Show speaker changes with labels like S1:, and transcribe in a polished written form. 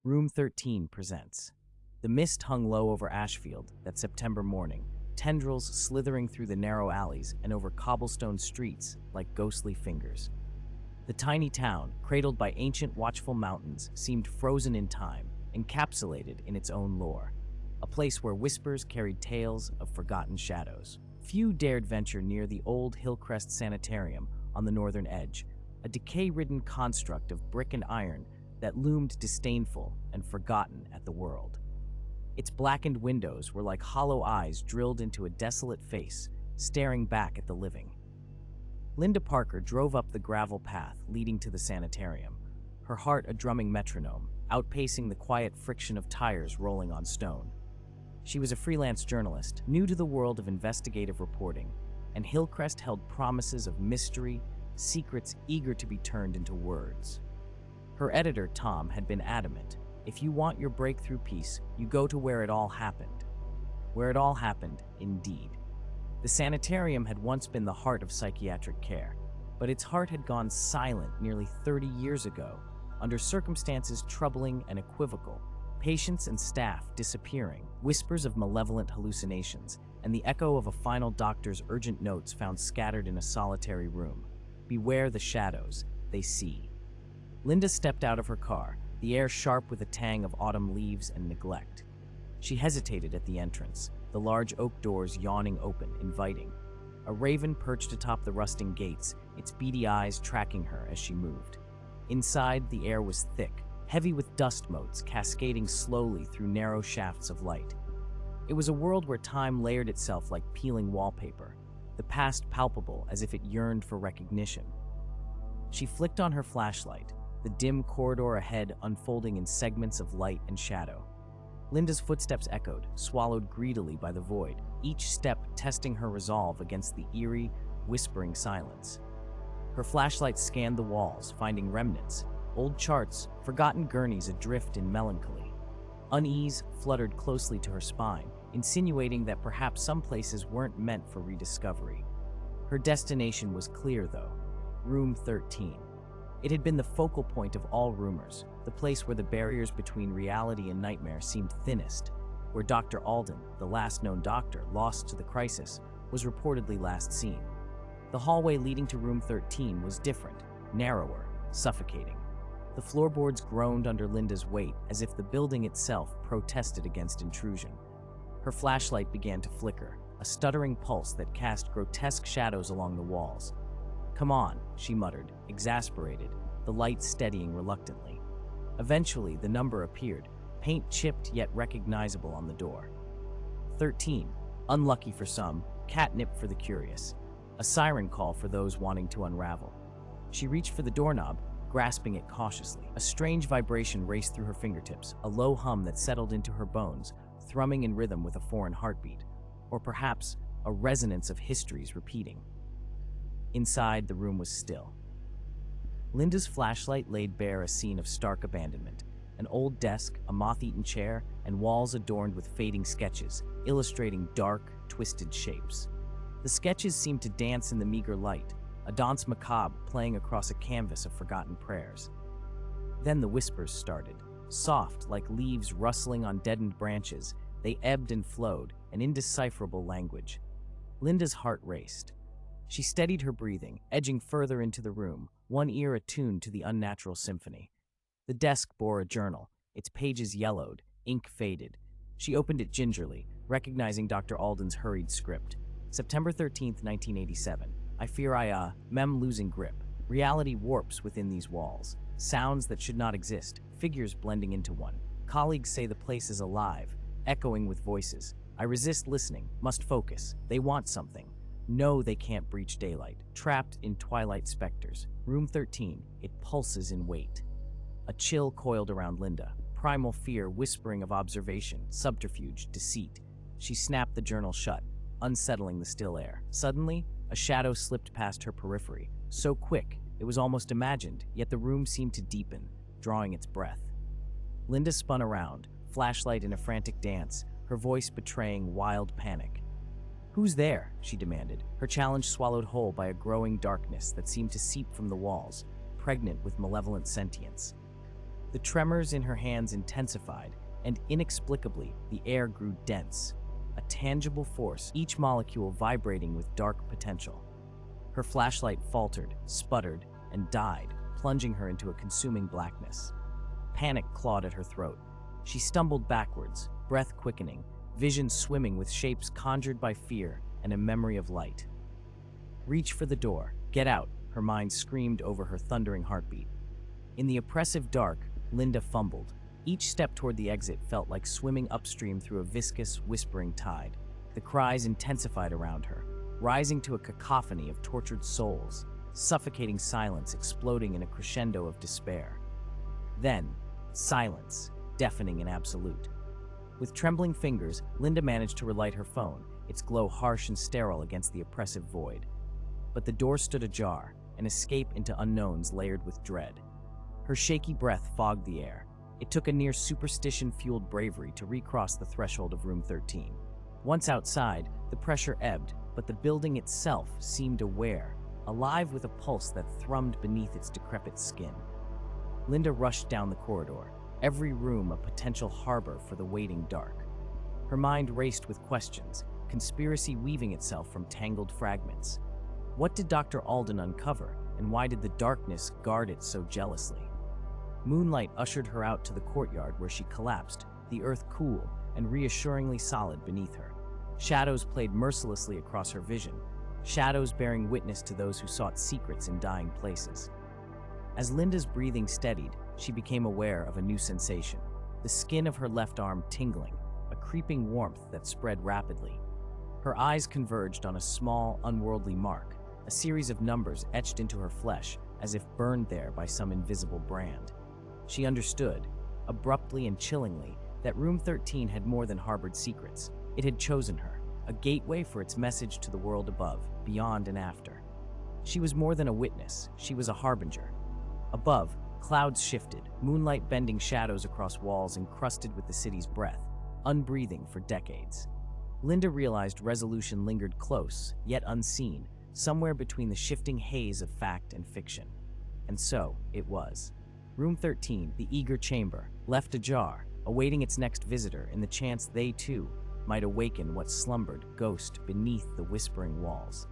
S1: Room 13 presents. The mist hung low over Ashfield that September morning, tendrils slithering through the narrow alleys and over cobblestone streets like ghostly fingers. The tiny town, cradled by ancient watchful mountains, seemed frozen in time, encapsulated in its own lore. A place where whispers carried tales of forgotten shadows. Few dared venture near the old Hillcrest Sanitarium on the northern edge, a decay-ridden construct of brick and iron that loomed disdainful and forgotten at the world. Its blackened windows were like hollow eyes drilled into a desolate face, staring back at the living. Linda Parker drove up the gravel path leading to the sanitarium, her heart a drumming metronome, outpacing the quiet friction of tires rolling on stone. She was a freelance journalist, new to the world of investigative reporting, and Hillcrest held promises of mystery, secrets eager to be turned into words. Her editor, Tom, had been adamant. If you want your breakthrough piece, you go to where it all happened. Where it all happened, indeed. The sanitarium had once been the heart of psychiatric care, but its heart had gone silent nearly 30 years ago, under circumstances troubling and equivocal, patients and staff disappearing, whispers of malevolent hallucinations, and the echo of a final doctor's urgent notes found scattered in a solitary room. Beware the shadows, they see. Linda stepped out of her car, the air sharp with a tang of autumn leaves and neglect. She hesitated at the entrance, the large oak doors yawning open, inviting. A raven perched atop the rusting gates, its beady eyes tracking her as she moved. Inside, the air was thick, heavy with dust motes cascading slowly through narrow shafts of light. It was a world where time layered itself like peeling wallpaper, the past palpable as if it yearned for recognition. She flicked on her flashlight, the dim corridor ahead unfolding in segments of light and shadow. Linda's footsteps echoed, swallowed greedily by the void, each step testing her resolve against the eerie, whispering silence. Her flashlight scanned the walls, finding remnants, old charts, forgotten gurneys adrift in melancholy. Unease fluttered closely to her spine, insinuating that perhaps some places weren't meant for rediscovery. Her destination was clear, though: Room 13. It had been the focal point of all rumors, the place where the barriers between reality and nightmare seemed thinnest, where Dr. Alden, the last known doctor lost to the crisis, was reportedly last seen. The hallway leading to Room 13 was different, narrower, suffocating. The floorboards groaned under Linda's weight as if the building itself protested against intrusion. Her flashlight began to flicker, a stuttering pulse that cast grotesque shadows along the walls. "Come on," she muttered, exasperated, the light steadying reluctantly. Eventually, the number appeared, paint chipped yet recognizable on the door. 13, unlucky for some, catnip for the curious. A siren call for those wanting to unravel. She reached for the doorknob, grasping it cautiously. A strange vibration raced through her fingertips, a low hum that settled into her bones, thrumming in rhythm with a foreign heartbeat. Or perhaps a resonance of histories repeating. Inside, the room was still. Linda's flashlight laid bare a scene of stark abandonment. An old desk, a moth-eaten chair, and walls adorned with fading sketches, illustrating dark, twisted shapes. The sketches seemed to dance in the meager light, a danse macabre playing across a canvas of forgotten prayers. Then the whispers started. Soft, like leaves rustling on deadened branches, they ebbed and flowed, an indecipherable language. Linda's heart raced. She steadied her breathing, edging further into the room, one ear attuned to the unnatural symphony. The desk bore a journal, its pages yellowed, ink faded. She opened it gingerly, recognizing Dr. Alden's hurried script. September 13th, 1987. I fear mem losing grip. Reality warps within these walls. Sounds that should not exist, figures blending into one. Colleagues say the place is alive, echoing with voices. I resist listening, must focus. They want something. No, they can't breach daylight. Trapped in twilight specters. Room 13, it pulses in wait. A chill coiled around Linda, primal fear whispering of observation, subterfuge, deceit. She snapped the journal shut, unsettling the still air. Suddenly, a shadow slipped past her periphery, so quick it was almost imagined, yet the room seemed to deepen, drawing its breath. Linda spun around, flashlight in a frantic dance, her voice betraying wild panic. "Who's there?" she demanded, her challenge swallowed whole by a growing darkness that seemed to seep from the walls, pregnant with malevolent sentience. The tremors in her hands intensified, and inexplicably, the air grew dense, a tangible force, each molecule vibrating with dark potential. Her flashlight faltered, sputtered, and died, plunging her into a consuming blackness. Panic clawed at her throat. She stumbled backwards, breath quickening, vision swimming with shapes conjured by fear and a memory of light. Reach for the door. Get out, her mind screamed over her thundering heartbeat. In the oppressive dark, Linda fumbled. Each step toward the exit felt like swimming upstream through a viscous, whispering tide. The cries intensified around her, rising to a cacophony of tortured souls, suffocating silence exploding in a crescendo of despair. Then, silence, deafening and absolute. With trembling fingers, Linda managed to relight her phone, its glow harsh and sterile against the oppressive void. But the door stood ajar, an escape into unknowns layered with dread. Her shaky breath fogged the air. It took a near superstition-fueled bravery to recross the threshold of room 13. Once outside, the pressure ebbed, but the building itself seemed aware, alive with a pulse that thrummed beneath its decrepit skin. Linda rushed down the corridor, every room a potential harbor for the waiting dark. Her mind raced with questions, conspiracy weaving itself from tangled fragments. What did Dr. Alden uncover, and why did the darkness guard it so jealously? Moonlight ushered her out to the courtyard where she collapsed, the earth cool and reassuringly solid beneath her. Shadows played mercilessly across her vision, shadows bearing witness to those who sought secrets in dying places. As Linda's breathing steadied, she became aware of a new sensation, the skin of her left arm tingling, a creeping warmth that spread rapidly. Her eyes converged on a small, unworldly mark, a series of numbers etched into her flesh as if burned there by some invisible brand. She understood, abruptly and chillingly, that Room 13 had more than harbored secrets. It had chosen her, a gateway for its message to the world above, beyond and after. She was more than a witness, she was a harbinger. Above, clouds shifted, moonlight bending shadows across walls encrusted with the city's breath, unbreathing for decades. Linda realized resolution lingered close, yet unseen, somewhere between the shifting haze of fact and fiction. And so, it was. Room 13, the eager chamber, left ajar, awaiting its next visitor in the chance they, too, might awaken what slumbered ghost beneath the whispering walls.